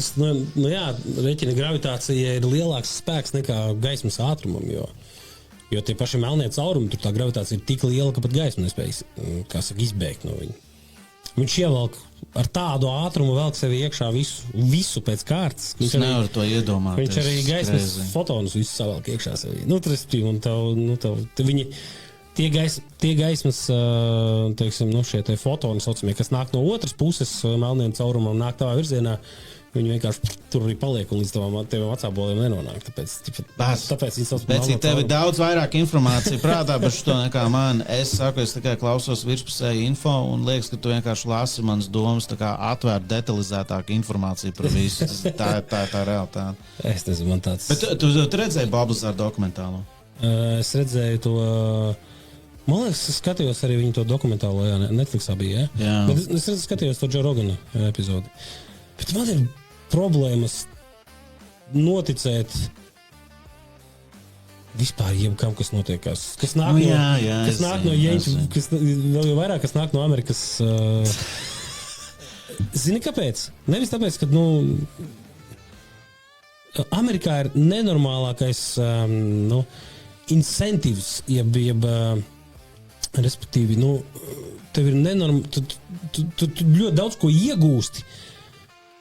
Jā, reķina gravitācija ir lielāks spēks nekā gaismas ātrumam, jo tie paši melnie caurumi, tur tā gravitācija ir tik liela, ka pat gaisma nespējas, kā saka, izbēgt no viņa. Viņš ievelk ar tādu ātrumu velk sevi iekšā visu pēc kārtas. Viņš nevar to iedomāties. Viņš arī gaismas fotonus visu savelk iekšā sevi. Tie gaismas, teiksim, šie te fotoni saucamie, kas nāk no otras puses melniem caurumam, nāk tavā virzienā, viņi vienkārši tur arī paliek un līdz teviem acāboliem nenonāk. Tāpēc viņi sauc par melno caurumu. Tev ir daudz vairāk informācija prātā par šo nekā man. Es saku, es tikai klausos virspusēju info un liekas, ka tu vienkārši lasi manas domas, tā kā atvērt detalizētāku informāciju par visu. Tā ir realitāte. Es nezinu, man tāds... Bet tu redzēji Babelzāra dokumentālo? Es redzēju to... Man liekas, es skatījos arī viņu to dokumentālo, Netflixā bija, jā? Bet es skatījos to Joe Rogana epizodi. Bet man ir problēmas noticēt vispār jebkam, kas notiekās. Kas nāk no Jeņķu, kas vēl jau vairāk, kas nāk no Amerikas. Zini, kāpēc? Nevis tāpēc, ka, Amerikā ir nenormālākais, incentīvs, respektīvi, tev ir tu ļoti daudz ko iegūsti